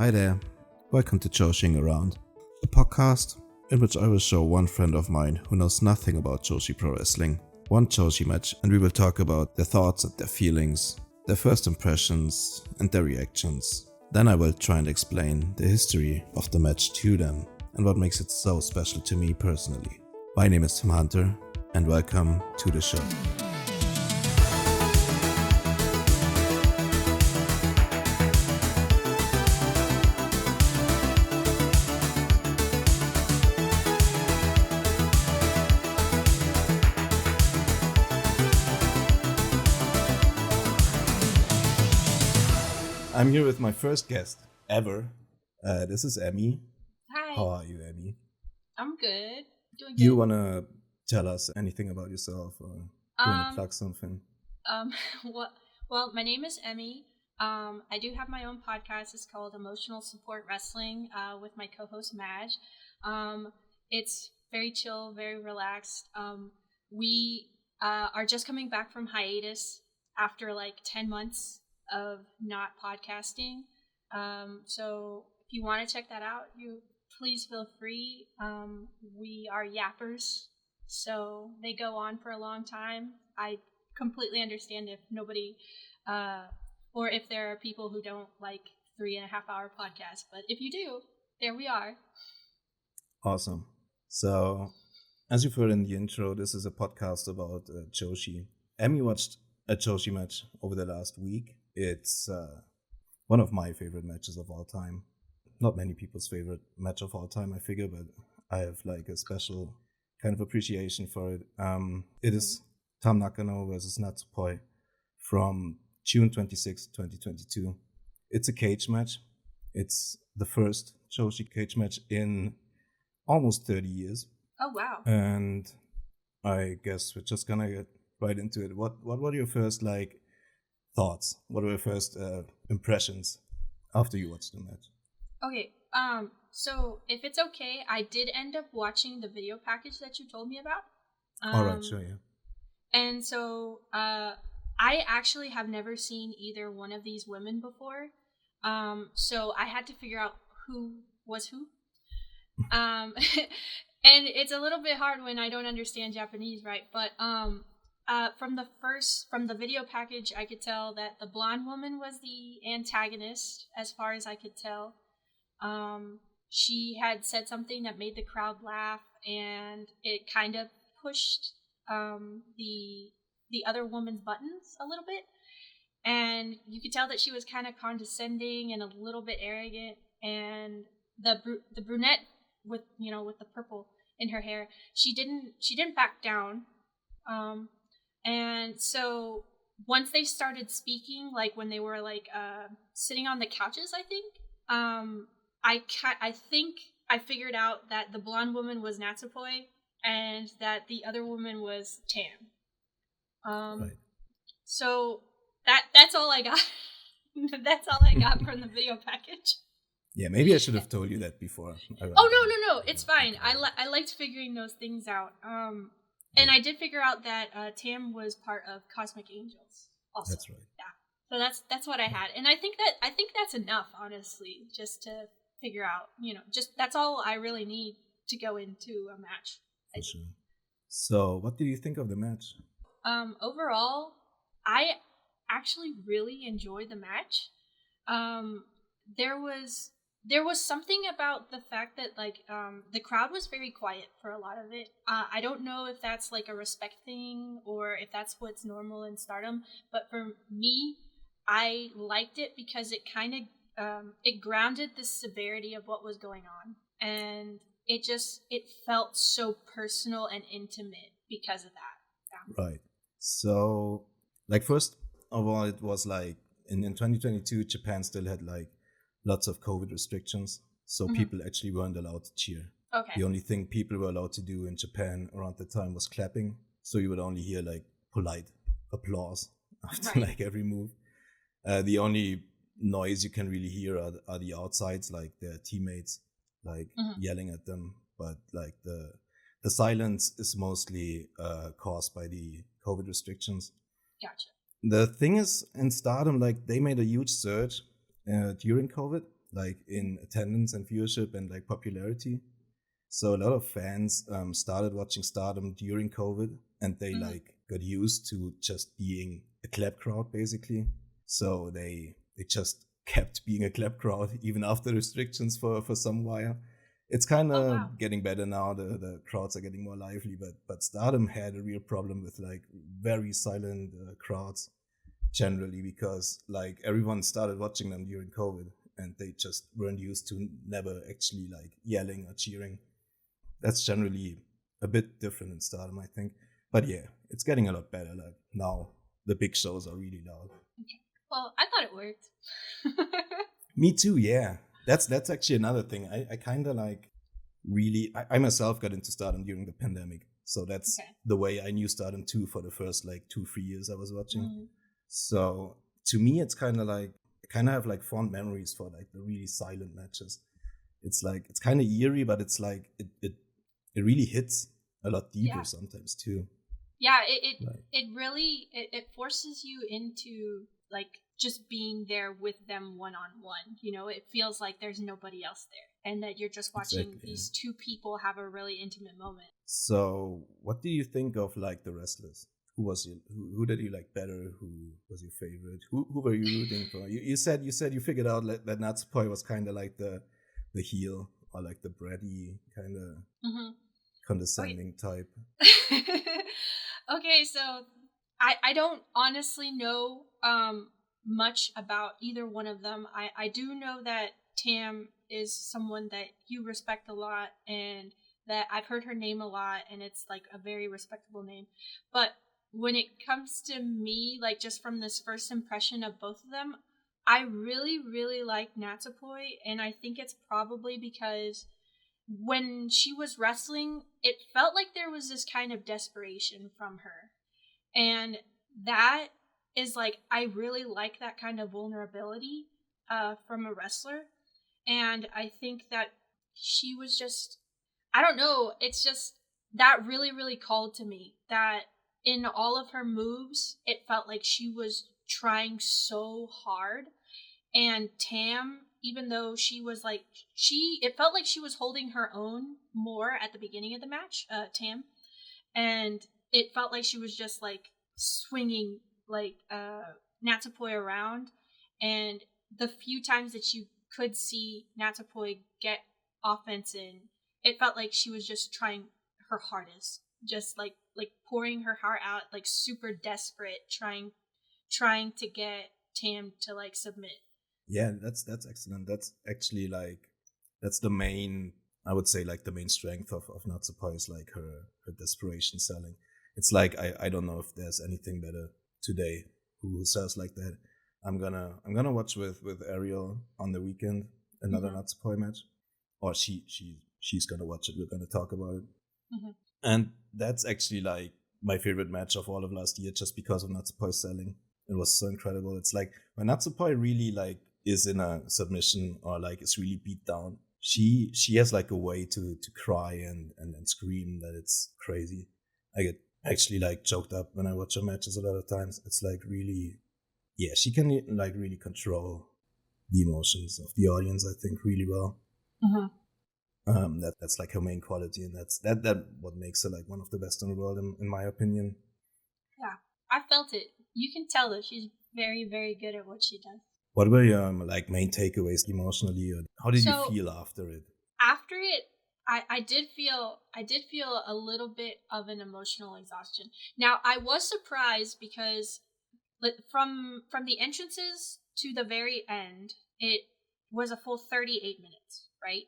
Hi there, welcome to Joshi'ing Around, a podcast in which I will show one friend of mine who knows nothing about Joshi Pro Wrestling one Joshi match, and we will talk about their thoughts and their feelings, their first impressions and their reactions. Then I will try and explain the history of the match to them and what makes it so special to me personally. My name is Tom Hunter and welcome to the show. I'm here with my first guest ever. This is Emmy. Hi. How are you, Emmy? I'm good. Doing good. You want to tell us anything about yourself or you want to plug something? Well, my name is Emmy. I do have my own podcast. It's called Emotional Support Wrestling with my co-host Madge. It's very chill, very relaxed. We are just coming back from hiatus after like 10 months of not podcasting. So if you want to check that out, you please feel free. We are yappers, so they go on for a long time. I completely understand if nobody or if there are people who don't like 3.5-hour podcasts, but if you do, there we are. Awesome. So as you've heard in the intro, this is a podcast about Joshi. Emmy watched a Joshi match over the last week. It's one of my favorite matches of all time. Not many people's favorite match of all time, I figure, but I have like a special kind of appreciation for it. It is Tam Nakano versus Natsupoi from June 26, 2022. It's a cage match. It's the first Joshi cage match in almost 30 years. Oh, wow. And I guess we're just gonna get right into it. What were your first thoughts? What were your first impressions after you watched the match? Okay, so if it's okay, I did end up watching the video package that you told me about. All right, sure, yeah. And so I actually have never seen either one of these women before. So I had to figure out who was who. And it's a little bit hard when I don't understand Japanese, right? But from the video package, I could tell that the blonde woman was the antagonist, as far as I could tell. She had said something that made the crowd laugh, and it kind of pushed the other woman's buttons a little bit. And you could tell that she was kind of condescending and a little bit arrogant. And the brunette with the purple in her hair, she didn't back down. And so once they started speaking, like when they were sitting on the couches, I think, I think I figured out that the blonde woman was Natsupoi and that the other woman was Tam. Right. So that's all I got. That's all I got from the video package. Yeah, maybe I should have told you that before. No, it's fine. I liked figuring those things out. And I did figure out that Tam was part of Cosmic Angels also. That's right. Yeah. So that's what I had. And I think that's enough, honestly, just to figure out, just that's all I really need to go into a match. For sure. So what did you think of the match? Overall, I actually really enjoyed the match. There was something about the fact that the crowd was very quiet for a lot of it. I don't know if that's like a respect thing or if that's what's normal in Stardom, but for me, I liked it because it kind of it grounded the severity of what was going on, and it felt so personal and intimate because of that. Yeah. Right. So first of all, it was in 2022, Japan still had lots of COVID restrictions, so people actually weren't allowed to cheer. Okay. The only thing people were allowed to do in Japan around the time was clapping, so you would only hear polite applause after every move. The only noise you can really hear are the outsides, their teammates yelling at them, but the silence is mostly caused by the COVID restrictions. Gotcha. The thing is, in Stardom, they made a huge surge during COVID, like in attendance and viewership and like popularity. So a lot of fans started watching Stardom during COVID, and they like got used to just being a clap crowd basically. So they just kept being a clap crowd even after restrictions for some while. It's kind Oh, of wow. getting better now. The crowds are getting more lively, but Stardom had a real problem with like very silent crowds generally, because like everyone started watching them during COVID, and they just weren't used to never actually like yelling or cheering. That's generally a bit different in Stardom, I think. But yeah, it's getting a lot better. Like now, the big shows are really loud. Okay. Well, I thought it worked. Me too. Yeah, that's actually another thing. I kind of like really. I myself got into Stardom during the pandemic, so that's Okay. the way I knew Stardom too for the first like 2-3 years I was watching. Mm. So to me, it's kind of like I kind of have like fond memories for like the really silent matches. It's like it's kind of eerie, but it's like it really hits a lot deeper Yeah. sometimes too. Yeah, Like it really it forces you into like just being there with them one on one. You know, it feels like there's nobody else there, and that you're just watching exactly. these two people have a really intimate moment. So, what do you think of like the wrestlers? Who did you like better? Who was your favorite? Who were you rooting for? You said you figured out that Natsupoi was kind of like the heel, or like the bratty kind of Mm-hmm. condescending type. Okay, so I don't honestly know much about either one of them. I do know that Tam is someone that you respect a lot, and that I've heard her name a lot, and it's like a very respectable name. But when it comes to me, like just from this first impression of both of them, I really, really like Natsupoi, and I think it's probably because when she was wrestling, it felt like there was this kind of desperation from her. And that is like, I really like that kind of vulnerability from a wrestler. And I think that she was just, I don't know, it's just that really, really called to me that in all of her moves, it felt like she was trying so hard. And Tam, even though she was like it felt like she was holding her own more at the beginning of the match, Tam, and it felt like she was just like swinging like Natsupoi around, and the few times that you could see Natsupoi get offense in, it felt like she was just trying her hardest, just like pouring her heart out, like super desperate, trying to get Tam to like submit. Yeah, that's excellent. That's actually like that's the main, I would say, like the main strength of Natsupoi is like her desperation selling. It's like I don't know if there's anything better today who sells like that. I'm gonna watch with Ariel on the weekend another Mm-hmm. Natsupoi match, or she's gonna watch it. We're gonna talk about it, Mm-hmm. and that's actually like my favorite match of all of last year, just because of Natsupoi selling. It was so incredible. It's like when Natsupoi really like is in a submission or like is really beat down, she has like a way to cry and scream that it's crazy. I get actually like choked up when I watch her matches a lot of times. It's like really, yeah, she can like really control the emotions of the audience, I think, really well. Mm-hmm. That's like her main quality, and that what makes her like one of the best in the world, in my opinion. Yeah, I felt it. You can tell that she's very, very good at what she does. What were your like main takeaways emotionally, or how did you So feel after it? after it, I did feel a little bit of an emotional exhaustion. Now I was surprised because from the entrances to the very end, it was a full 38 minutes, right?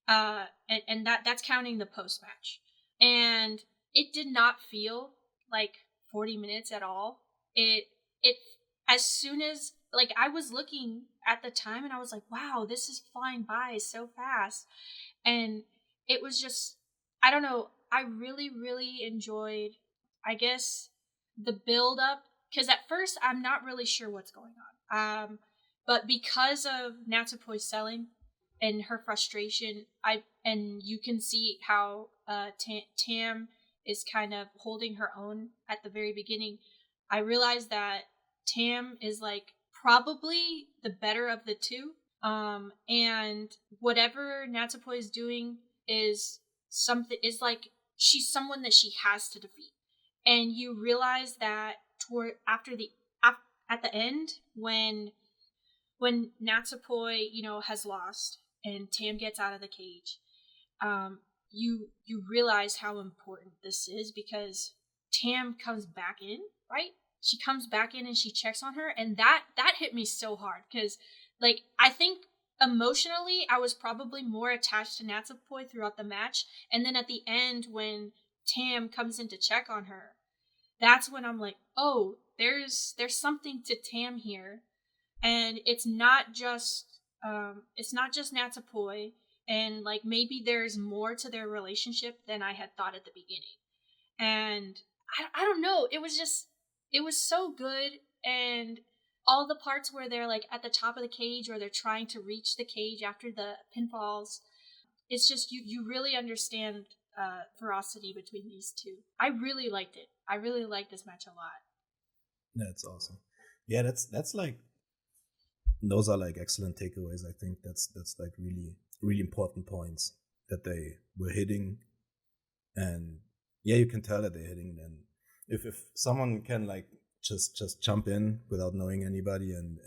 And that's counting the post match, and it did not feel like 40 minutes at all. It as soon as like I was looking at the time and I was like, wow, this is flying by so fast, and it was just, I don't know, I really, really enjoyed, I guess, the build up, because at first I'm not really sure what's going on, but because of Natsupoi selling and her frustration, and you can see how Tam is kind of holding her own at the very beginning. I realized that Tam is like probably the better of the two, And whatever Natsupoi is doing is like she's someone that she has to defeat. And you realize that at the end, when Natsupoi, has lost and Tam gets out of the cage, you realize how important this is, because Tam comes back in, right? She comes back in and she checks on her, and that hit me so hard, because I think emotionally I was probably more attached to Natsupoi throughout the match, and then at the end when Tam comes in to check on her, that's when I'm like, oh, there's something to Tam here, and it's not just Natsupoi, and maybe there's more to their relationship than I had thought at the beginning. And I don't know, it was so good. And all the parts where they're at the top of the cage, or they're trying to reach the cage after the pinfalls, it's just you really understand ferocity between these two. I really liked it. I really liked this match a lot. That's awesome. Yeah, that's those are excellent takeaways. I think that's really, really important points that they were hitting. And yeah, you can tell that they're hitting them. If someone can just jump in without knowing anybody, and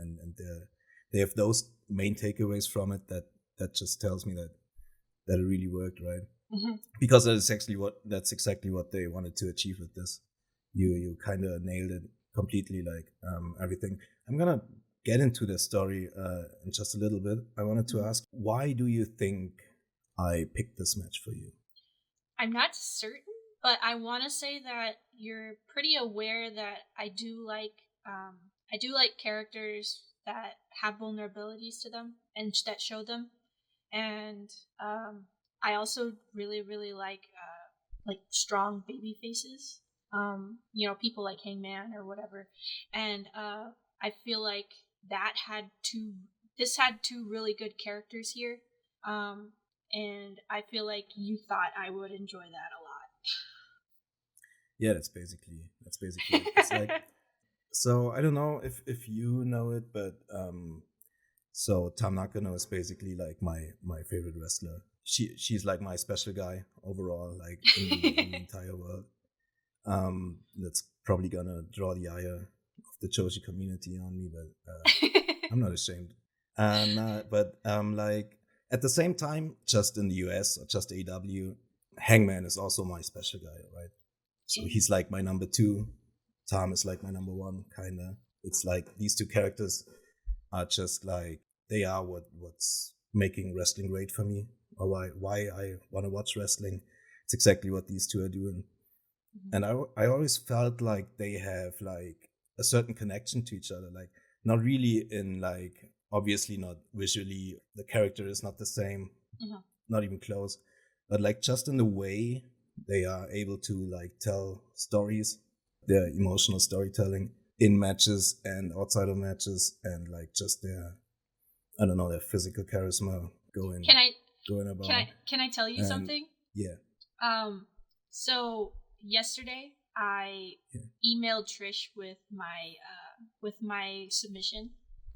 they have those main takeaways from it, that just tells me that it really worked, right? Mm-hmm. Because that's exactly what they wanted to achieve with this. You kind of nailed it completely, everything. I'm gonna get into the story in just a little bit. I wanted to ask, why do you think I picked this match for you? I'm not certain, but I want to say that you're pretty aware that I do like characters that have vulnerabilities to them and that show them, and I also really, really like strong baby faces. People like Hangman or whatever, and I feel like this had two really good characters here, and I feel like you thought I would enjoy that a lot. Yeah, that's basically it. It's so I don't know if you know it, but so Tam Nakano is basically my favorite wrestler. She's my special guy overall, in the entire world. That's probably gonna draw the ire of the Joshi community on me, but I'm not ashamed. And but at the same time, just in the US or just AEW, Hangman is also my special guy, right? So he's my number 2. Tom is my number 1, kinda. It's these two characters are just they are what's making wrestling great for me, or why I want to watch wrestling. It's exactly what these two are doing. Mm-hmm. And I always felt they have a certain connection to each other, not really in obviously not visually, the character is not the same, mm-hmm. not even close, but just in the way they are able to tell stories, their emotional storytelling in matches and outside of matches, and just their, I don't know, their physical charisma going about. Can I tell you something? Yeah. So yesterday I emailed Trish with my submission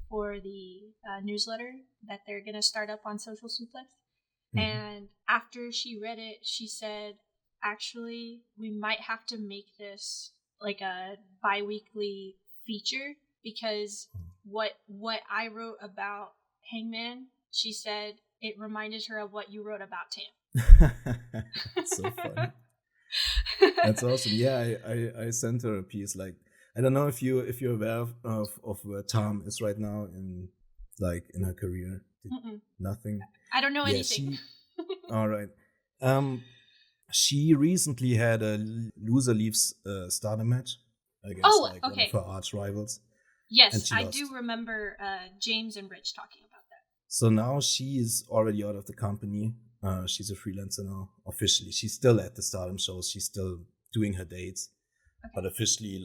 for the newsletter that they're gonna start up on Social Suplex. Mm-hmm. And after she read it, she said, actually, we might have to make this a bi-weekly feature, because what I wrote about Hangman, she said it reminded her of what you wrote about Tam. That's so funny. That's awesome. Yeah, I sent her a piece. I don't know if you're aware of where Tam is right now in her career. Nothing. I don't know anything. All right. She recently had a loser leaves Stardom match against one of her arch rivals. Yes, I do remember James and Rich talking about that. So now she is already out of the company. She's a freelancer now, officially. She's still at the Stardom shows. She's still doing her dates. Okay. But officially,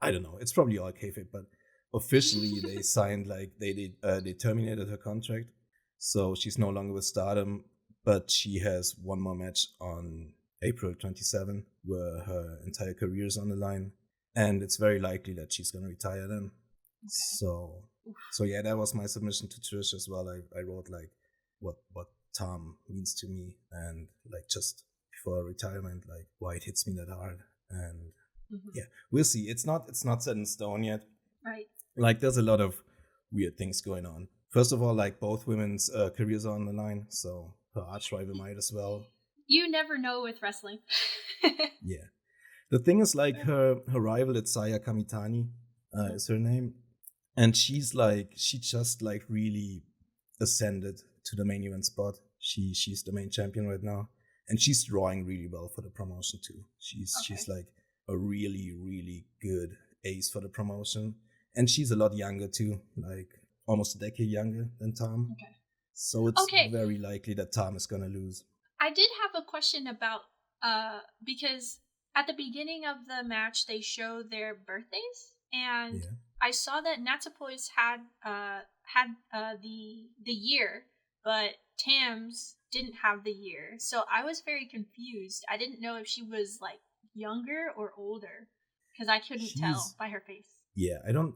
I don't know. It's probably all kayfabe, but officially they signed, they terminated her contract. So she's no longer with Stardom. But she has one more match on April 27, where her entire career is on the line. And it's very likely that she's going to retire then. Okay. So So yeah, that was my submission to Trish as well. I wrote like what Tam means to me, and like just before retirement, like why it hits me that hard. And yeah, we'll see. It's not set in stone yet. Right. Like there's a lot of weird things going on. First of all, like both women's careers are on the line, so her arch rival might as well. You never know with wrestling. Yeah. The thing is, like her rival at Saya Kamitani is her name, and she just like really ascended to the main event spot. She's the main champion right now, and she's drawing really well for the promotion too. She's like a really really good ace for the promotion, and she's a lot younger too, like almost a decade younger than Tam. Okay. So it's very likely that Tam is gonna lose. I did have a question about because at the beginning of the match they show their birthdays, and I saw that Natsupoi's had the year, but Tam's didn't have the year. So I was very confused. I didn't know if she was like younger or older because I couldn't tell by her face. Yeah, I don't.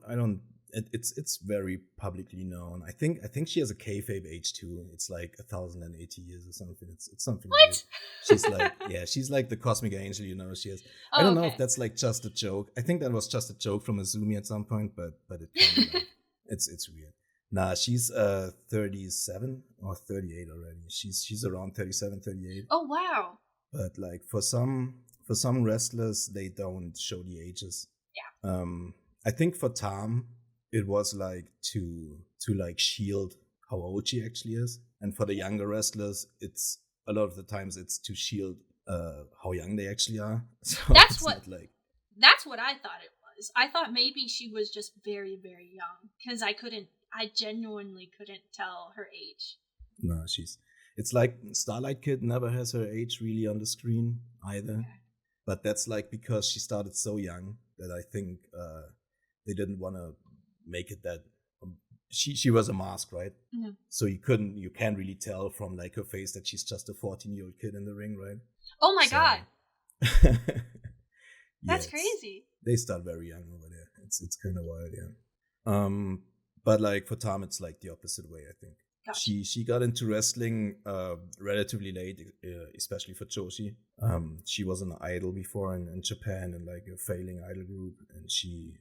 It's very publicly known. I think she has a kayfabe age too. It's like 1,080 years or something. It's something. What? Weird. She's like she's like the cosmic angel. You know, she has. I don't know if that's like just a joke. I think that was just a joke from Azumi at some point, but it kind of like, it's weird. Nah, she's 37 or 38 already. She's around 37, 38. Oh wow. But like for some wrestlers, they don't show the ages. Yeah. I think for Tam, it was like to like shield how old she actually is, and for the younger wrestlers, it's a lot of the times it's to shield how young they actually are. So that's what I thought it was. I thought maybe she was just very very young because I genuinely couldn't tell her age. No, it's like Starlight Kid never has her age really on the screen either. Okay. But that's like because she started so young that I think they didn't want to make it that she was a mask, right? Mm-hmm. So you can't really tell from like her face that she's just a 14-year-old kid in the ring, right? Oh my god. That's crazy. They start very young over there. It's kind of wild, yeah. But like for Tam, it's like the opposite way, I think. Gotcha. She got into wrestling relatively late, especially for Joshi. She was an idol before in Japan, in like a failing idol group, and she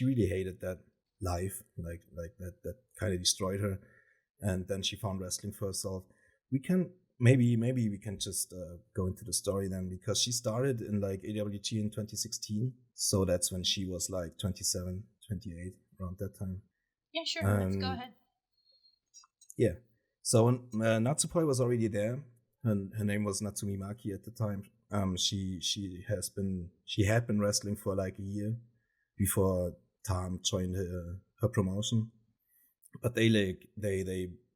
really hated that life, like that kind of destroyed her. And then she found wrestling for herself. We can maybe we can just go into the story then, because she started in like AWG in 2016, so that's when she was like 27, 28, around that time. Yeah, sure. Let's go ahead. Yeah. So Natsupoi was already there. Her name was Natsumi Maki at the time. She had been wrestling for like a year before Tam joined her promotion. But they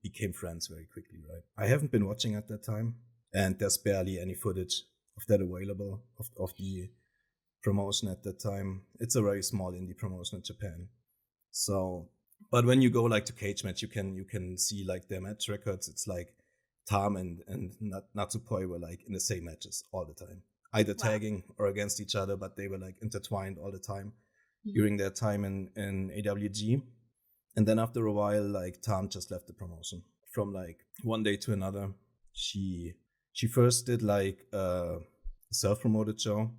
became friends very quickly, right? I haven't been watching at that time, and there's barely any footage of that available of the promotion at that time. It's a very small indie promotion in Japan. So, but when you go like to Cage Match, you can see like their match records. It's like Tam and Natsupoi were like in the same matches all the time, either tagging or against each other, but they were like intertwined all the time during their time in AWG. And then after a while, like Tam just left the promotion. From like one day to another, she first did like a self-promoted show,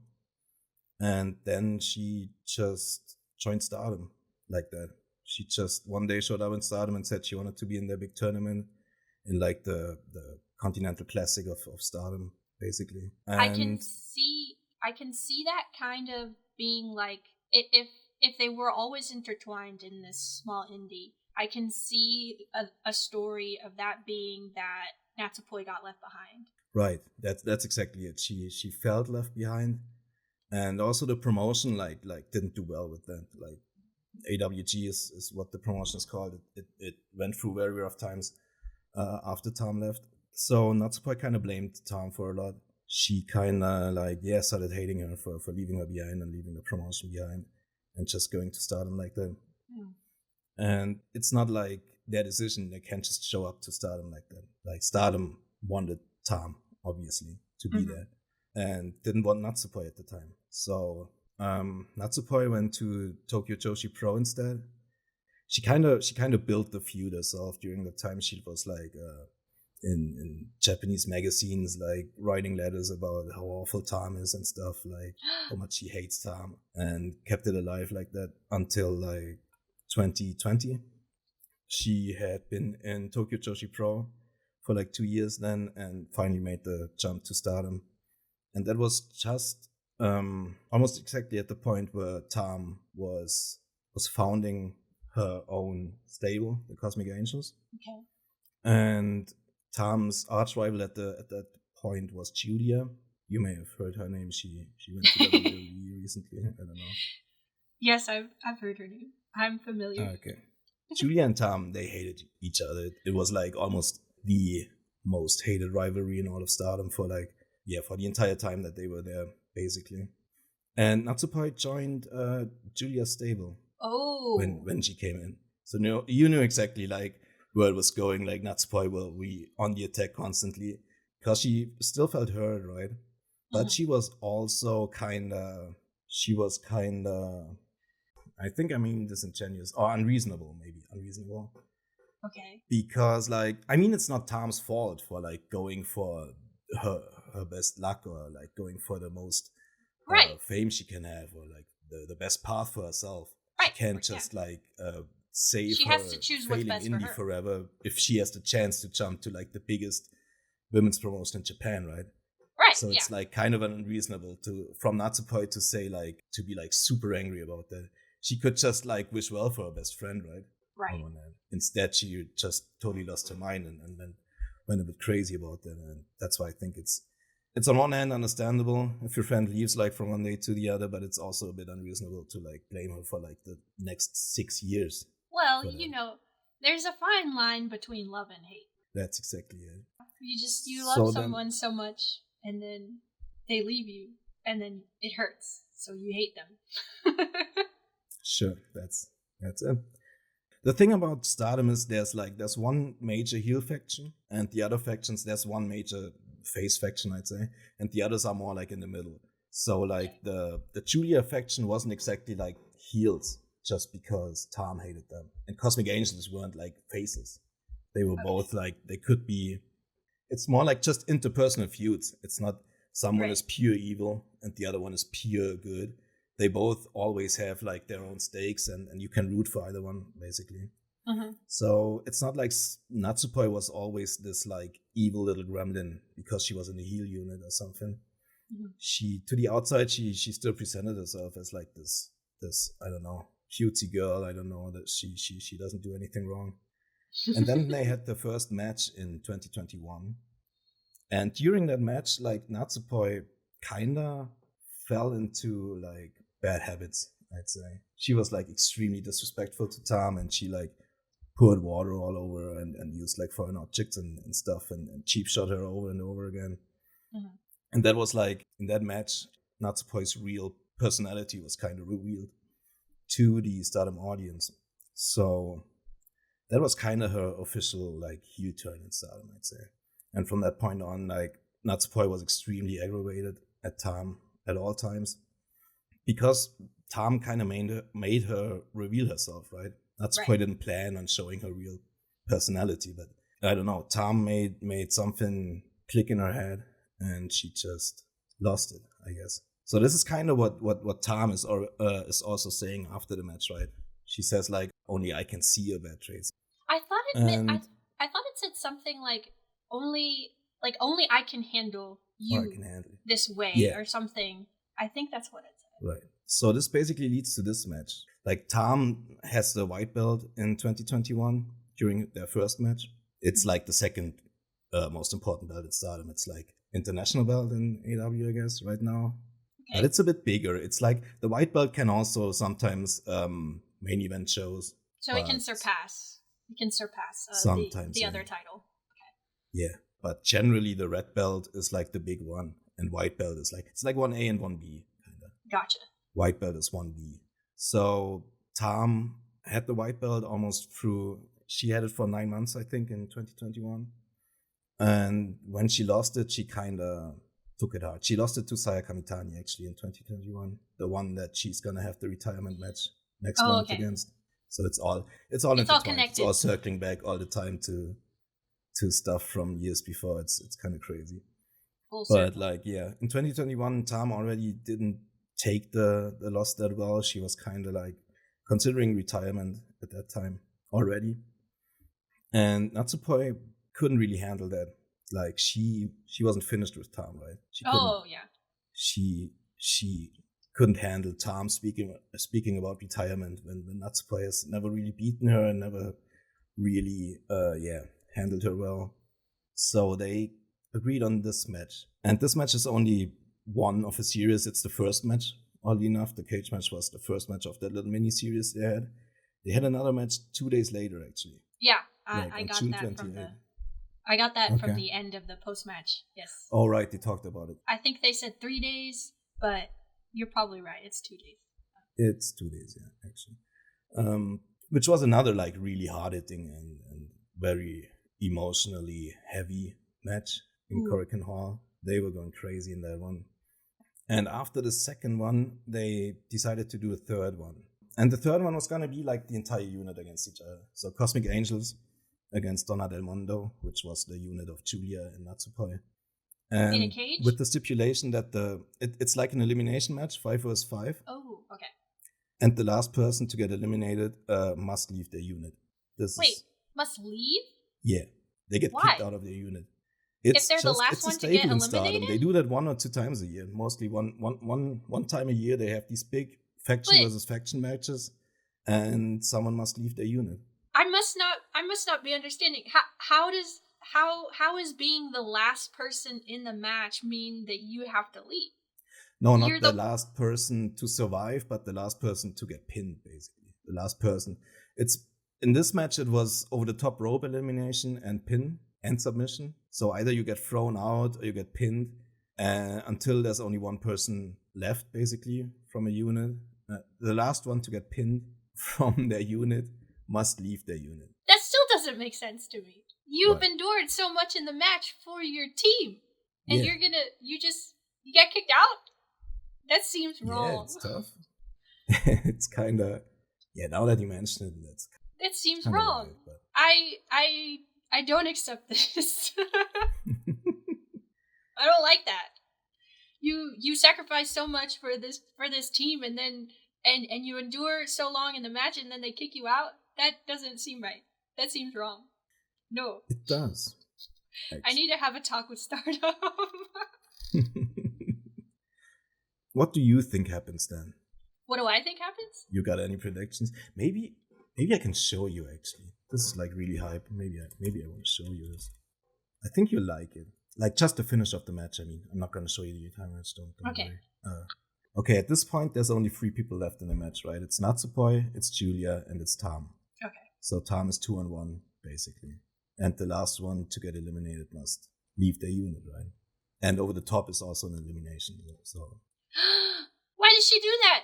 and then she just joined Stardom like that. She just one day showed up in Stardom and said she wanted to be in their big tournament, in like the Continental Classic of Stardom, basically. And I can see that kind of being like if they were always intertwined in this small indie, I can see a story of that being that Natsupoi got left behind. Right. That's exactly it. She felt left behind, and also the promotion like didn't do well with that. Like AWG is what the promotion is called. It went through very rough times after Tam left. So Natsupoi kind of blamed Tam for a lot. She kind of started hating her for leaving her behind and leaving the promotion behind and just going to Stardom like that. Mm. And it's not like their decision. They can't just show up to Stardom like that. Like Stardom wanted Tam, obviously, to be there, and didn't want Natsupoi at the time. So Natsupoi went to Tokyo Joshi Pro instead. She kind of built the feud herself during the time. She was like in Japanese magazines, like writing letters about how awful Tam is and stuff, like how much she hates Tam, and kept it alive like that until like 2020. She had been in Tokyo Joshi Pro for like 2 years then, and finally made the jump to Stardom. And that was just almost exactly at the point where Tam was founding her own stable, the Cosmic Angels. Okay. And Tam's arch rival at that point was Julia. You may have heard her name. She went to WWE recently. I don't know. Yes, I've heard her name. I'm familiar. Okay. Julia and Tam, they hated each other. It was like almost the most hated rivalry in all of Stardom for the entire time that they were there, basically. And Natsupoi joined Julia's stable. Oh. When she came in. So you knew exactly like where it was going. Like Natsupoi will be on the attack constantly because she still felt hurt, right? But she was also kinda I think I mean disingenuous or unreasonable, maybe unreasonable. Okay. Because it's not Tam's fault for like going for her best luck or like going for the most fame she can have or like the best path for herself. Right. She can't just save she her has to choose what's failing best indie for her. forever if she has the chance to jump to like the biggest women's promotion in Japan, right? Right. So it's like kind of unreasonable from Natsupoi to say like to be like super angry about that. She could just like wish well for her best friend, right? Right. Instead, she just totally lost her mind and then went a bit crazy about that. And that's why I think it's on one hand understandable if your friend leaves like from one day to the other, but it's also a bit unreasonable to like blame her for like the next 6 years. Well, there's a fine line between love and hate. That's exactly it. You love someone so much, and then they leave you, and then it hurts, so you hate them. Sure, that's it. The thing about Stardom is there's one major heel faction, and the other factions, there's one major face faction, I'd say, and the others are more like in the middle. So like the Julia faction wasn't exactly like heels just because Tam hated them, and Cosmic Angels weren't like faces. They were both like, they could be, it's more like just interpersonal feuds. It's not someone is pure evil and the other one is pure good. They both always have like their own stakes and you can root for either one, basically. Mm-hmm. So it's not like Natsupoi was always this like evil little gremlin because she was in the heel unit or something. Mm-hmm. She, to the outside, she still presented herself as like this I don't know, cutesy girl. I don't know, that she doesn't do anything wrong. And then they had the first match in 2021. And during that match, like Natsupoi kinda fell into like bad habits, I'd say. She was like extremely disrespectful to Tam, and she like poured water all over her and used like foreign objects and stuff and cheap shot her over and over again. Mm-hmm. And that was like, in that match, Natsupoi's real personality was kind of revealed to the Stardom audience. So that was kind of her official like heel turn in Stardom, I'd say. And from that point on, like Natsupoi was extremely aggravated at Tam at all times because Tam kind of made her reveal herself, right? Natsupoi didn't plan on showing her real personality, but I don't know. Tam made something click in her head, and she just lost it, I guess. So this is kind of what Tam is also saying after the match, right? She says like, "Only I can see your bad traits." I thought it said something like only I can handle you this way or something. I think that's what it said. Right. So this basically leads to this match. Like Tam has the white belt in 2021 during their first match. It's like the second most important belt in Stardom. It's like international belt in AW, I guess, right now. Okay. But it's a bit bigger. It's like the white belt can also sometimes main event shows. So it can surpass. It can surpass the other title. Okay. Yeah, but generally the red belt is like the big one, and white belt is like, it's like 1A and 1B kind of. Gotcha. White belt is 1B. So Tam had the white belt almost through. She had it for 9 months, I think, in 2021. And when she lost it, she kind of took it hard. She lost it to Saya Kamitani actually in 2021, the one that she's gonna have the retirement match next month against. So it's all intertwined. Connected. It's all circling back all the time to stuff from years before. It's kind of crazy. But like, yeah, in 2021, Tam already didn't take the loss that well. She was kind of like considering retirement at that time already. And Natsupoi couldn't really handle that. Like she wasn't finished with Tam, right? She couldn't handle Tam speaking about retirement when Natsupoi has never really beaten her and never really handled her well. So they agreed on this match. And this match is only one of a series. It's the first match, oddly enough. The cage match was the first match of that little mini-series they had. They had another match 2 days later, actually. Yeah, I got that from the end of the post-match, yes. Oh, right, they talked about it. I think they said 3 days, but you're probably right. It's 2 days. It's 2 days, yeah, actually. Which was another, like, really hard-hitting and very emotionally heavy match in Korakuen Hall. They were going crazy in that one. And after the second one, they decided to do a third one. And the third one was going to be like the entire unit against each other. So Cosmic Angels against Donna Del Mondo, which was the unit of Julia and Natsupoi. And in a cage? With the stipulation that it's like an elimination match, 5 vs. 5. Oh, okay. And the last person to get eliminated must leave their unit. Must leave? Yeah. They get kicked out of their unit. If they're the last one to get eliminated? Stardom. They do that 1 or 2 times a year. Mostly one time a year they have these big faction versus faction matches, and someone must leave their unit. I must not be understanding. How is being the last person in the match mean that you have to leave? No, not the last person to survive, but the last person to get pinned, basically. The last person. In this match, it was over the top rope elimination and pin and submission. So either you get thrown out or you get pinned until there's only one person left, basically, from a unit. The last one to get pinned from their unit must leave their unit. That still doesn't make sense to me. You've endured so much in the match for your team, and you get kicked out? That seems wrong. Yeah, it's tough. It's kind of, now that you mention it, that seems wrong. Right, I don't accept this. I don't like that. You sacrifice so much for this team, and then and you endure so long in the match, and then they kick you out. That doesn't seem right. That seems wrong. No. It does. Actually. I need to have a talk with Stardom. What do you think happens then? What do I think happens? You got any predictions? Maybe I can show you, actually. This is like really hype. Maybe I want to show you this. I think you'll like it. Like just the finish of the match, I mean. I'm not going to show you the entire match, don't okay. worry. Okay, at this point, there's only 3 people left in the match, right? It's Natsupoi, it's Julia, and it's Tam. Okay. So Tam is 2-1, basically. And the last one to get eliminated must leave their unit, right? And over the top is also an elimination. So. Why did she do that?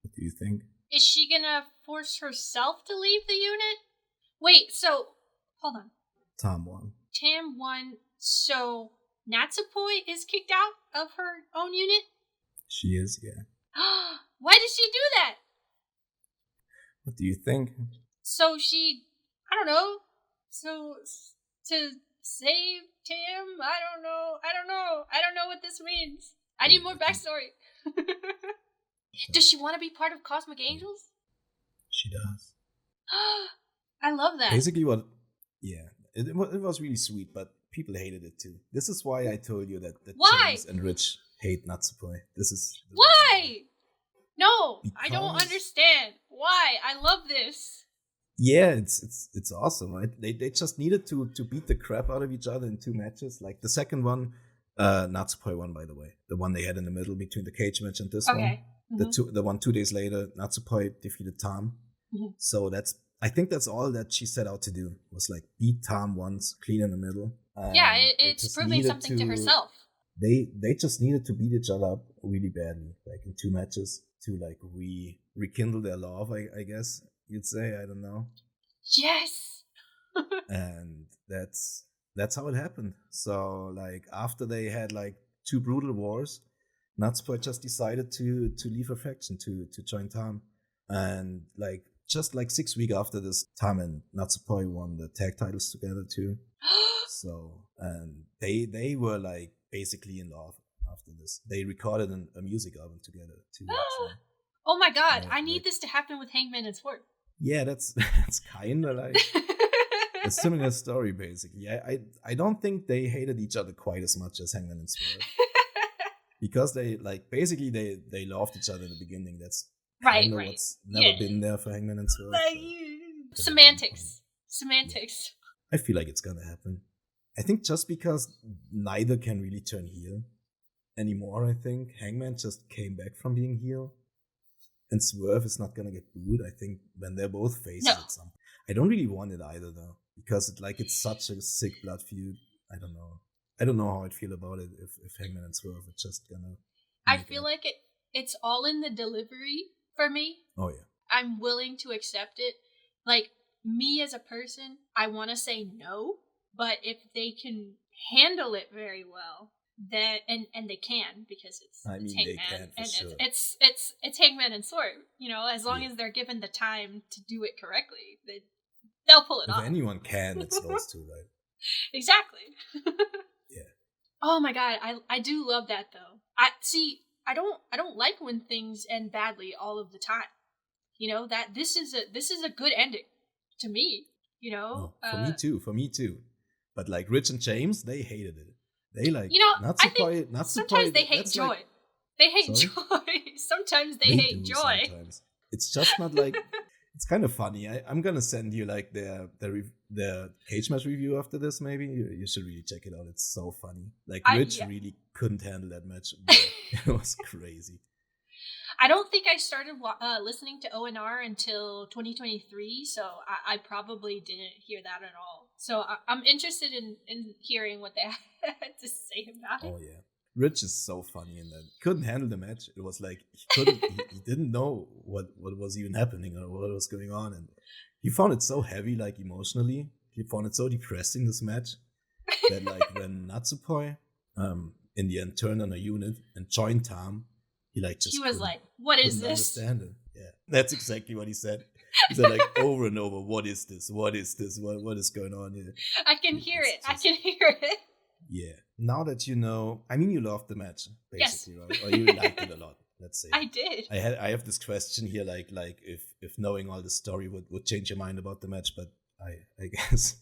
What do you think? Is she gonna force herself to leave the unit? Wait, so hold on. Tam won. Tam won, so Natsupoi is kicked out of her own unit? She is, yeah. Why did she do that? What do you think? So she, I don't know. So to save Tam, I don't know. I don't know what this means. I need more backstory. Does she want to be part of Cosmic Angels? She does. I love that. Basically it was really sweet, but people hated it too. This is why I told you that James and Rich hate Natsupoi. Why? No, because I don't understand. Why? I love this. Yeah, it's awesome, right? They just needed to beat the crap out of each other in 2 matches. Like the second one, Natsupoi won, by the way. The one they had in the middle between the cage match and this one. Mm-hmm. The one 2 days later, Natsupoi defeated Tam. Mm-hmm. So I think that's all that she set out to do, was like beat Tam once, clean in the middle. It's proving something to herself. They just needed to beat each other up really badly, like in 2 matches, to like rekindle their love, I guess you'd say. I don't know. Yes. And that's how it happened. So like after they had like two brutal wars, Natsupoi just decided to leave her faction to join Tam, and like just like 6 weeks after this, Tam and Natsupoi won the tag titles together too. So and they were like basically in love after this. They recorded a music album together too. Actually. Oh my god, Yeah, I need this to happen with Hangman and Sword. Yeah, that's kind of like a similar story, basically. I don't think they hated each other quite as much as Hangman and Swerve. Because they, like, basically they loved each other in the beginning. That's kind of what's never been there for Hangman and Swerve. Semantics. I feel like it's gonna happen. I think just because neither can really turn heel anymore, I think. Hangman just came back from being heel. And Swerve is not gonna get booed. I think when they're both faces at some point. I don't really want it either though, because it's such a sick blood feud. I don't know how I'd feel about it if Hangman and Swerve are just gonna. I feel like it's all in the delivery for me. Oh yeah. I'm willing to accept it. Like me as a person, I want to say no, but if they can handle it very well, that and they can, because it's Hangman, they can for and sure. it's Hangman and Sword. You know, as long as they're given the time to do it correctly, they'll pull it off. If anyone can, it's those two, right? Exactly. Yeah. Oh my god, I do love that though. I don't like when things end badly all of the time. You know, that this is a good ending to me. You know, for me too. But like Rich and James, they hated it. They like, Natsupoi, I think sometimes they hate joy. Like, they hate joy. Sometimes they hate joy. Sometimes. It's just not like. It's kind of funny. I'm gonna send you like the cage match review after this. Maybe you should really check it out. It's so funny. Like Rich really couldn't handle that match. It was crazy. I don't think I started listening to ONR until 2023, so I probably didn't hear that at all. So I'm interested in hearing what they had to say about it. Oh yeah, Rich is so funny in that. Couldn't handle the match. It was like he didn't know what was even happening or what was going on, and he found it so heavy, like emotionally. He found it so depressing, this match, that like when Natsupoi in the end turned on a unit and joined Tam, he was like, "What is this?" Understand it. Yeah, that's exactly what he said. He said like over and over, "What is this? What is this? What is going on here?" I can hear it. I can hear it. Yeah. Now that you know, I mean, you loved the match, basically, right? Or you liked it a lot. Let's say. I did. I have this question here, like if knowing all the story would change your mind about the match, but I guess.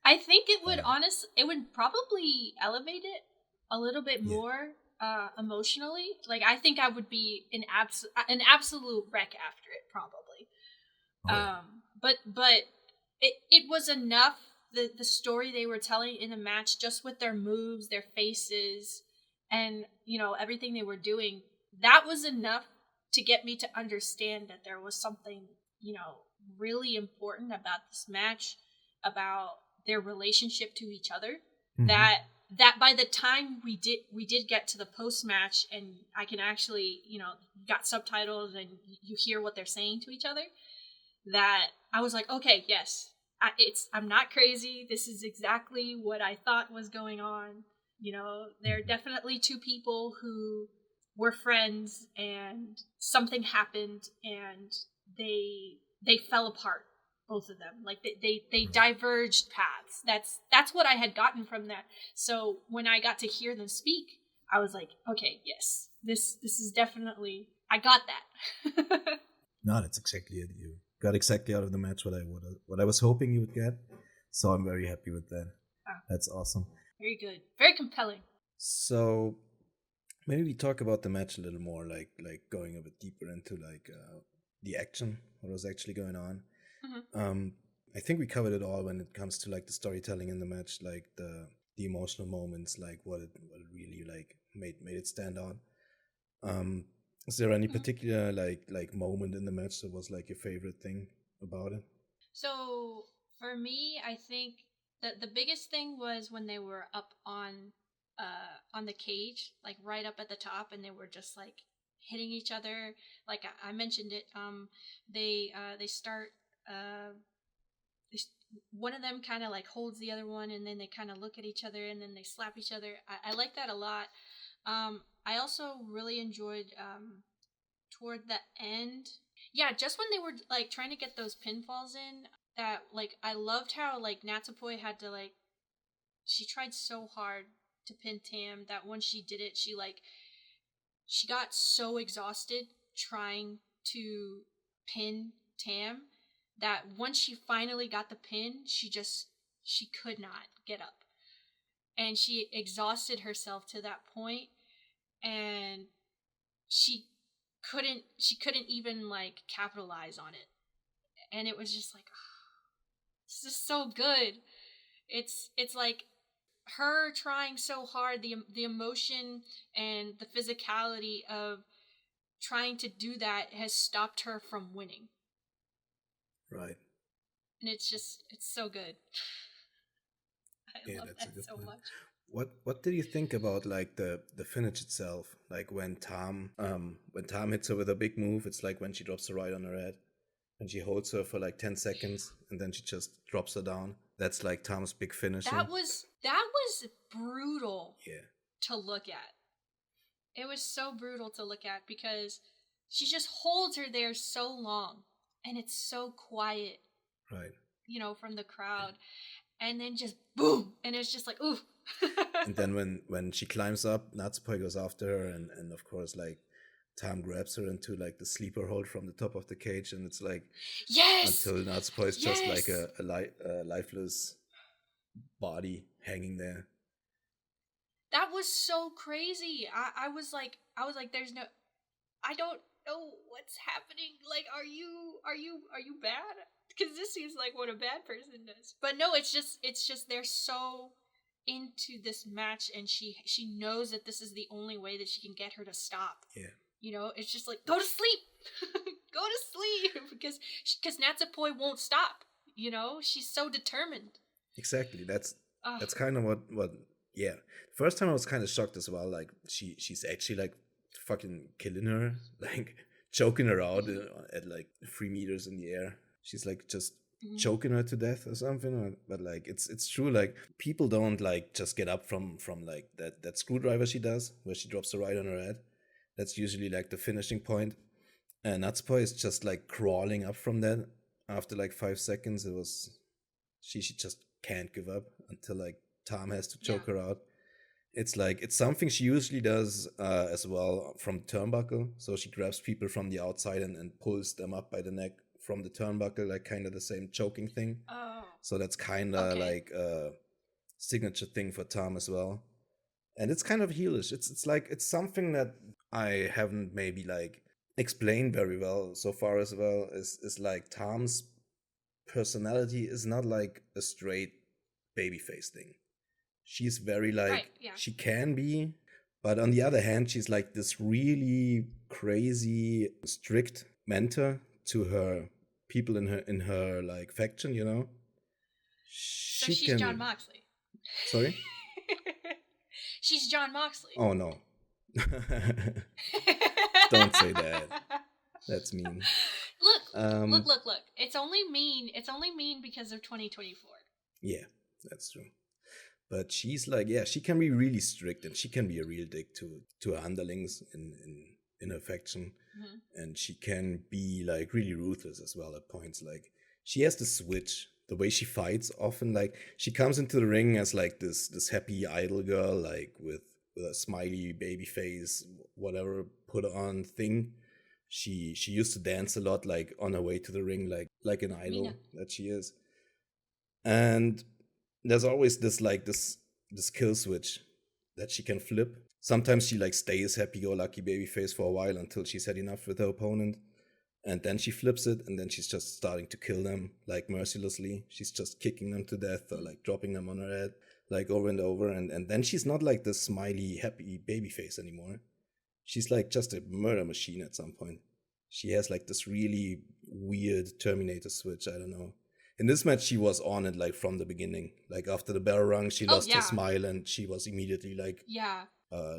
I think it would it would probably elevate it a little bit more emotionally. Like I think I would be an absolute wreck after it, probably. But it was enough. The story they were telling in the match, just with their moves, their faces, and everything they were doing, that was enough to get me to understand that there was something really important about this match, about their relationship to each other. Mm-hmm. That by the time we did get to the post match, and I can actually got subtitles and you hear what they're saying to each other, that I was like, okay, yes. I'm not crazy. This is exactly what I thought was going on. There are definitely two people who were friends, and something happened, and they fell apart. Both of them, like they diverged paths. That's what I had gotten from that. So when I got to hear them speak, I was like, okay, yes, this is definitely, I got that. No, that's exactly it. You got exactly out of the match what I was hoping you would get. So I'm very happy with that. That's awesome. Very good. Very compelling. So maybe we talk about the match a little more, like going a bit deeper into like the action, what was actually going on. Mm-hmm. I think we covered it all when it comes to like the storytelling in the match, like the emotional moments, like what it really like made it stand out. Is there any particular like moment in the match that was like your favorite thing about it? So for me, I think that the biggest thing was when they were up on the cage, like right up at the top, and they were just like hitting each other. Like I mentioned it. They start. One of them kind of like holds the other one, and then they kind of look at each other, and then they slap each other. I like that a lot. I also really enjoyed toward the end. Yeah, just when they were like trying to get those pinfalls in, that like I loved how like Natsupoi had to like she tried so hard to pin Tam that when she did it, she got so exhausted trying to pin Tam that once she finally got the pin, she could not get up. And she exhausted herself to that point, and she couldn't even like capitalize on it. And it was just like, oh, this is so good. It's like her trying so hard, the emotion and the physicality of trying to do that has stopped her from winning. Right. And it's so good. I love That's a that good so point. much. What did you think about like the finish itself? Like when Tam hits her with a big move, it's like when she drops her right on her head, and she holds her for like 10 seconds, and then she just drops her down. That's like Tam's big finishing. That was brutal. Yeah. To look at. It was so brutal to look at because she just holds her there so long, and it's so quiet. Right. You know, from the crowd, and then just boom, and it's just like ooh. And then when she climbs up, Natsupoi goes after her, and of course like Tam grabs her into like the sleeper hold from the top of the cage, and it's like yes, until Natsupoi is just like a lifeless body hanging there. That was so crazy. I was like, there's no, I don't know what's happening. Like, are you bad? Because this seems like what a bad person does. But no, it's just they're so into this match, and she knows that this is the only way that she can get her to stop. Yeah. You know, it's just like, go to sleep, go to sleep, because Natsupoi won't stop. You know, she's so determined. Exactly. That's kind of what. Yeah. First time I was kind of shocked as well. Like she's actually like fucking killing her, like choking her out at like 3 meters in the air. She's like just choking her to death or something. But like it's true. Like people don't like just get up from like that screwdriver she does where she drops her right on her head. That's usually like the finishing point. And Natsupoi is just like crawling up from that after like 5 seconds. It was she just can't give up until like Tam has to choke her out. It's like it's something she usually does as well from the turnbuckle. So she grabs people from the outside and pulls them up by the neck from the turnbuckle, like kind of the same choking thing. Oh. So that's kind of like a signature thing for Tam as well. And it's kind of heelish. It's like it's something that I haven't maybe like explained very well so far as well. Is like Tam's personality is not like a straight babyface thing. She's very like she can be, but on the other hand, she's like this really crazy strict mentor to her people in her like faction, you know. So she's John Moxley. Sorry? She's John Moxley. Oh no. Don't say that. That's mean. Look. It's only mean because of 2024. Yeah, that's true. But she's like, yeah, she can be really strict, and she can be a real dick to her underlings in her faction. Mm-hmm. And she can be like really ruthless as well at points. Like she has the switch. The way she fights often, like she comes into the ring as like this happy idol girl, like with a smiley baby face, whatever put on thing. She used to dance a lot, like on her way to the ring, like an idol that she is. And there's always this kill switch that she can flip. Sometimes she like stays happy-go-lucky babyface for a while until she's had enough with her opponent, and then she flips it, and then she's just starting to kill them like mercilessly. She's just kicking them to death or like dropping them on her head like over and over, and then she's not like this smiley happy babyface anymore. She's like just a murder machine at some point. She has like this really weird Terminator switch. I don't know. In this match, she was on it like from the beginning. Like after the bell rung, she lost her smile, and she was immediately like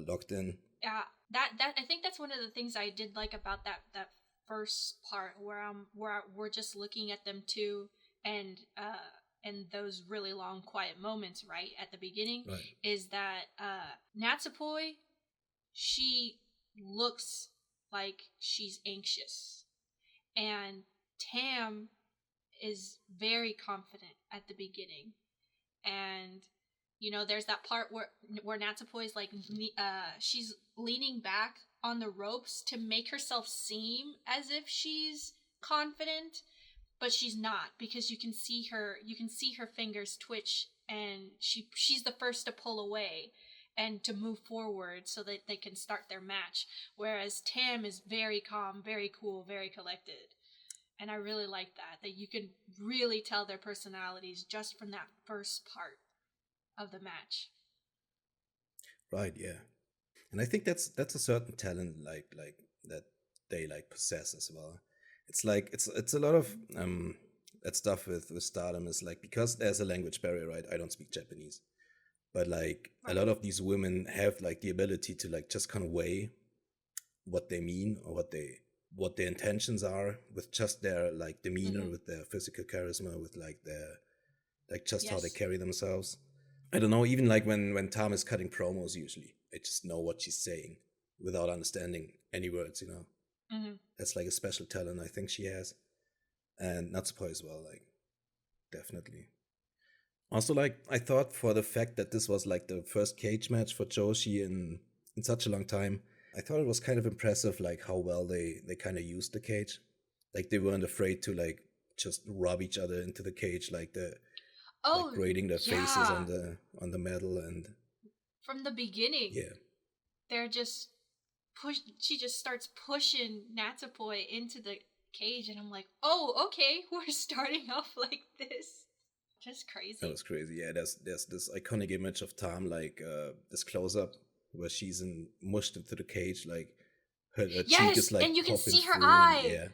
locked in. Yeah, that I think that's one of the things I did like about that first part where we're just looking at them two, and those really long quiet moments right at the beginning is that Natsupoi she looks like she's anxious. And Tam is very confident at the beginning. And there's that part where Natsupoi is like she's leaning back on the ropes to make herself seem as if she's confident, but she's not, because you can see her fingers twitch, and she's the first to pull away and to move forward so that they can start their match, whereas Tam is very calm, very cool, very collected. And I really like that you can really tell their personalities just from that first part of the match. Right, yeah. And I think that's a certain talent like that they like possess as well. It's like it's a lot of that stuff with Stardom is like, because there's a language barrier, right? I don't speak Japanese. But like a lot of these women have like the ability to like just kind of weigh what they mean, or what their intentions are, with just their like demeanor, with their physical charisma, with like their like just how they carry themselves. I don't know, even like when Tam is cutting promos, usually I just know what she's saying without understanding any words, That's like a special talent I think she has. And Natsupoi as well, like, definitely. Also, like, I thought, for the fact that this was like the first cage match for Joshi in such a long time, I thought it was kind of impressive, like how well they kind of used the cage. Like, they weren't afraid to like just rub each other into the cage, like like grating their faces on the metal. And from the beginning, they're just she just starts pushing Natsupoi into the cage, and I'm like, oh, okay, we're starting off like this. Just crazy. That was crazy. Yeah, there's this iconic image of Tam, like this close up where she's mushed into the cage, like her cheek is like, and you can see her through, eye. yeah,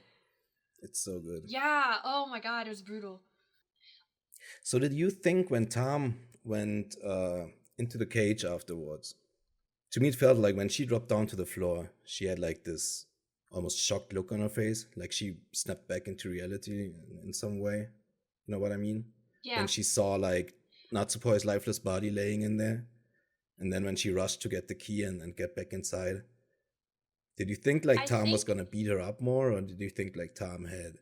it's so good. Yeah. Oh my god, it was brutal. So did you think when Tam went into the cage afterwards? To me, it felt like when she dropped down to the floor, she had like this almost shocked look on her face, like she snapped back into reality in some way. You know what I mean? Yeah. When she saw like Natsupoi's lifeless body laying in there, and then when she rushed to get the key and get back inside. Did you think like Tam was gonna beat her up more, or did you think like Tam had?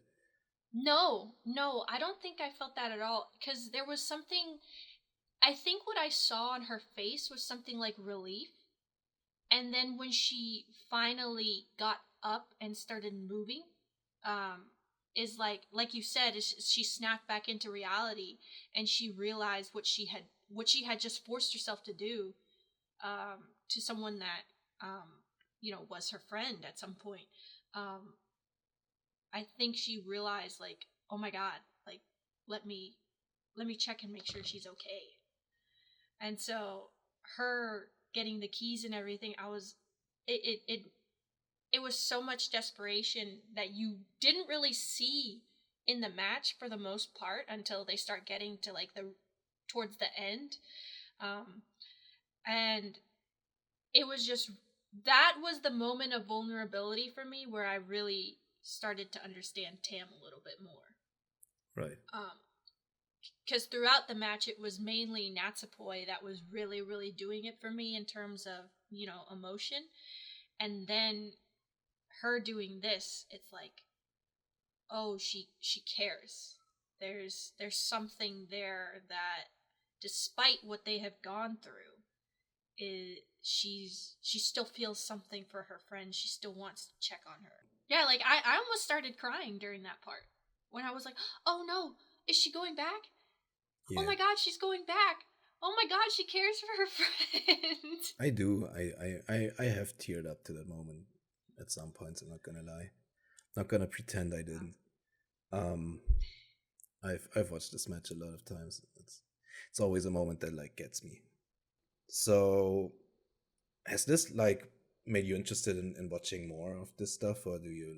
No, I don't think I felt that at all, because there was something. I think what I saw on her face was something like relief. And then when she finally got up and started moving, is like you said, is she snapped back into reality, and she realized what she had just forced herself to do, to someone that was her friend at some point. I think she realized, like, oh my god, like, let me check and make sure she's okay. And so her getting the keys and everything, it was so much desperation that you didn't really see in the match for the most part until they start getting to like towards the end. And it was just, that was the moment of vulnerability for me where I really started to understand Tam a little bit more. Right. Because throughout the match, it was mainly Natsupoi that was really, really doing it for me in terms of, emotion. And then her doing this, it's like, oh, she cares. There's something there that, despite what they have gone through, she still feels something for her friend. She still wants to check on her. Yeah, like I almost started crying during that part when I was like, oh no, is she going back? Yeah. Oh my god, she's going back. Oh my god, she cares for her friend. I do. I have teared up to that moment at some points. I'm not gonna lie. Not gonna pretend I didn't. I've watched this match a lot of times. It's always a moment that like gets me. So, has this like made you interested in watching more of this stuff, or do you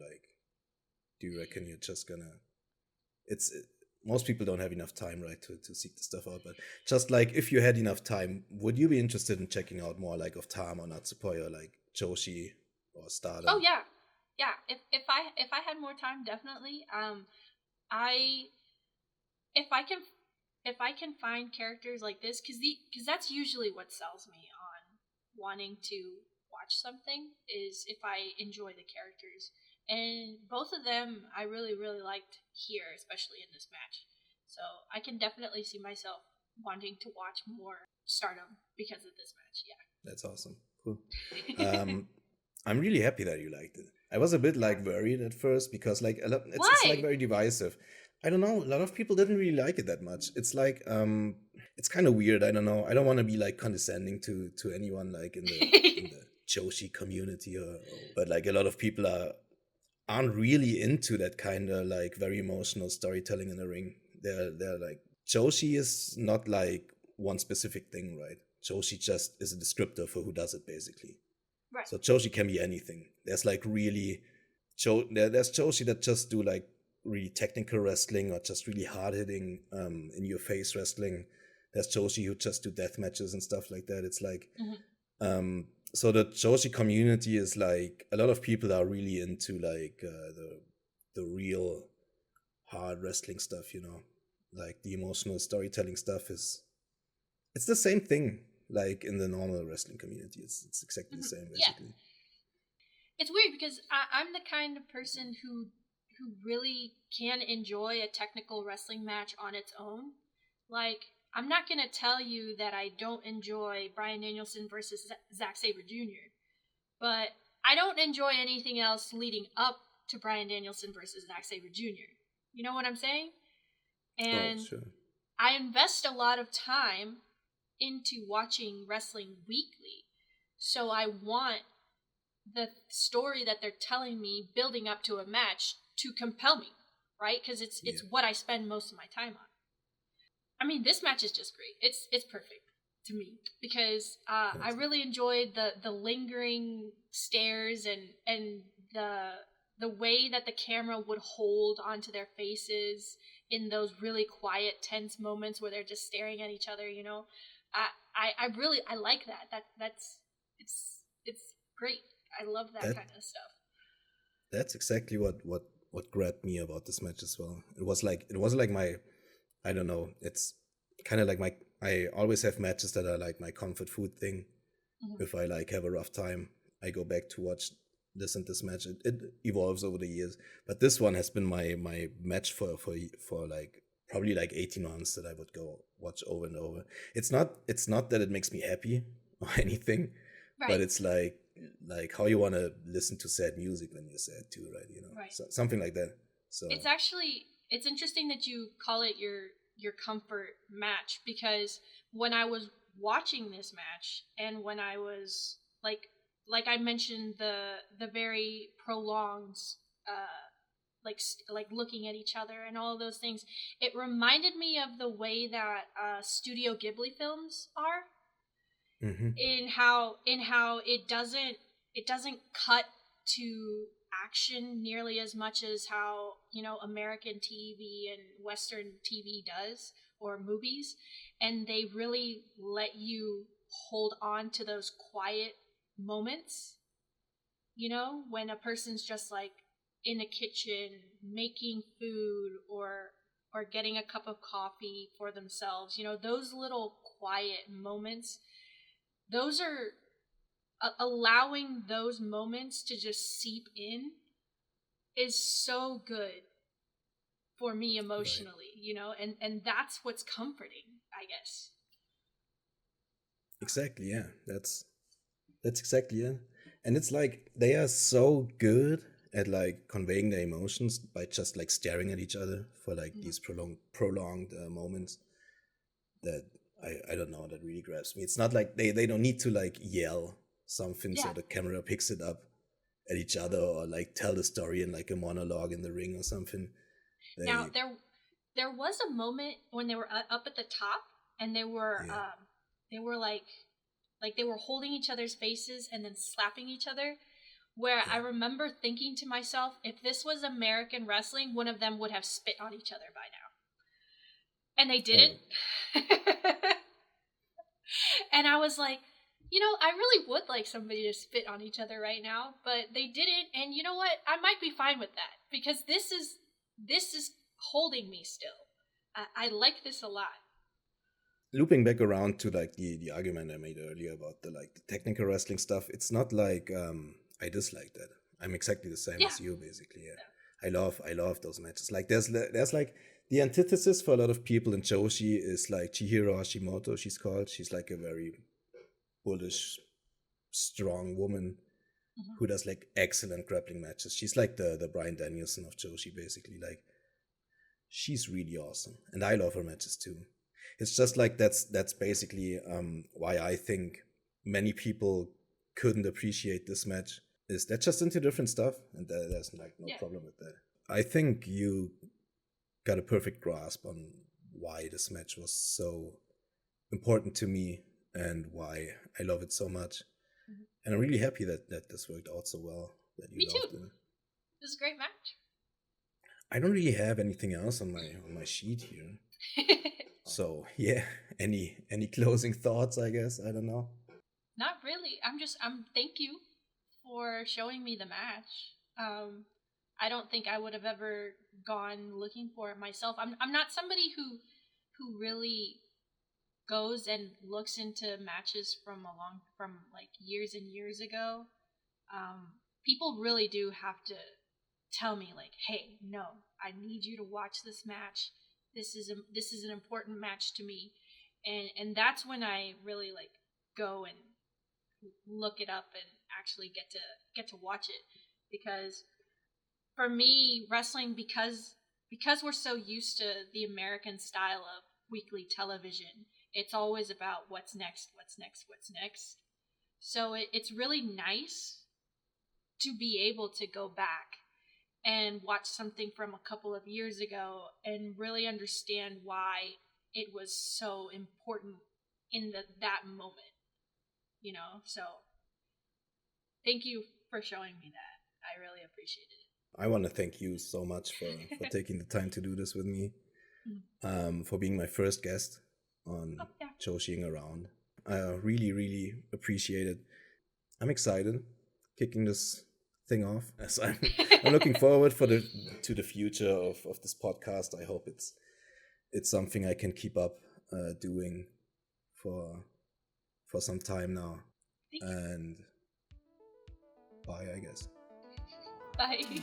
reckon you're just gonna? Most people don't have enough time, right, to seek the stuff out. But just like, if you had enough time, would you be interested in checking out more like of Tam or Natsupoi or like Joshi or Stardom? Oh yeah. If I had more time, definitely. If I can find characters like this, because that's usually what sells me on wanting to watch something is if I enjoy the characters. And both of them I really, really liked here, especially in this match. So I can definitely see myself wanting to watch more Stardom because of this match. Yeah. That's awesome. Cool. I'm really happy that you liked it. I was a bit like worried at first because like it's like Why? very divisive. I don't know. A lot of people didn't really like it that much. It's like it's kind of weird. I don't know. I don't want to be like condescending to anyone like in the Joshi community but like a lot of people aren't really into that kind of like very emotional storytelling in the ring. They're like Joshi is not like one specific thing, right? Joshi just is a descriptor for who does it basically. Right. So Joshi can be anything. There's like really there's Joshi that just do like really technical wrestling or just really hard hitting in your face wrestling. There's Joshi who just do death matches and stuff like that. It's like so the Joshi community is like a lot of people are really into like the real hard wrestling stuff, you know. Like the emotional storytelling stuff it's the same thing like in the normal wrestling community. It's exactly the same basically. Yeah. It's weird because I'm the kind of person who really can enjoy a technical wrestling match on its own. Like, I'm not going to tell you that I don't enjoy Bryan Danielson versus Zack Sabre Jr., but I don't enjoy anything else leading up to Bryan Danielson versus Zack Sabre Jr. You know what I'm saying? And sure. I invest a lot of time into watching wrestling weekly. So I want the story that they're telling me building up to a match to compel me, right? Because it's what I spend most of my time on. I mean, this match is just great. It's perfect to me because I really enjoyed the lingering stares and the way that the camera would hold onto their faces in those really quiet, tense moments where they're just staring at each other. You know, I really like that. It's great. I love that kind of stuff. That's exactly what grabbed me about this match as well. It was like my, I don't know, it's kind of like I always have matches that are like my comfort food thing. If I like have a rough time, I go back to watch this and this match. It evolves over the years, but this one has been my match for like probably like 18 months that I would go watch over and over. It's not that it makes me happy or anything, right. But it's like how you want to listen to sad music when you're sad too, right? You know, right. So, something like that. So it's interesting that you call it your comfort match, because when I was watching this match and when I was like I mentioned the very prolonged like looking at each other and all of those things, it reminded me of the way that Studio Ghibli films are. In how it doesn't cut to action nearly as much as how, you know, American TV and Western TV does, or movies, and they really let you hold on to those quiet moments, you know, when a person's just like in a kitchen making food or getting a cup of coffee for themselves, you know, those little quiet moments. Those are allowing those moments to just seep in is so good for me emotionally, right. You know, and that's what's comforting, I guess. Exactly, yeah. That's exactly it. And it's like they are so good at like conveying their emotions by just like staring at each other for like these prolonged moments that I don't know, that really grabs me. It's not like they don't need to like yell something so the camera picks it up at each other or like tell the story in like a monologue in the ring or something. Now there was a moment when they were up at the top and they were like they were holding each other's faces and then slapping each other, where I remember thinking to myself, if this was American wrestling, one of them would have spit on each other by now. And they didn't. And I was like, you know, I really would like somebody to spit on each other right now, but they didn't. And you know what? I might be fine with that, because this is holding me still. I like this a lot. looping back around to like the argument I made earlier about the like the technical wrestling stuff, it's not like I dislike that. I'm exactly the same Yeah. as you, basically. Yeah. I love those matches. Like there's like the antithesis for a lot of people in Joshi is like Chihiro Hashimoto. She's called. She's like a very bullish, strong woman who does like excellent grappling matches. She's like the Bryan Danielson of Joshi, basically. Like she's really awesome, and I love her matches too. It's just like that's basically why I think many people couldn't appreciate this match. Is that just into different stuff, and there's like no problem with that. I think you got a perfect grasp on why this match was so important to me and why I love it so much. And I'm really happy that this worked out so well. That you Me loved too. it. This is a great match. I don't really have anything else on my sheet here. So yeah, any closing thoughts? I guess I don't know. Not really. Thank you for showing me the match. I don't think I would have ever gone looking for it myself. I'm not somebody who really goes and looks into matches from like years and years ago. People really do have to tell me like, hey, no, I need you to watch this match. This is an important match to me, and that's when I really like go and look it up and actually get to watch it. Because for me, wrestling, because we're so used to the American style of weekly television, it's always about what's next. So it's really nice to be able to go back and watch something from a couple of years ago and really understand why it was so important in that moment. So thank you for showing me that. I really appreciated it. I want to thank you so much for taking the time to do this with me, for being my first guest on Joshi'ing Around. I really, really appreciate it. I'm excited kicking this thing off, as I'm looking forward to the future of this podcast. I hope it's something I can keep up doing for some time now. And bye, I guess. Bye.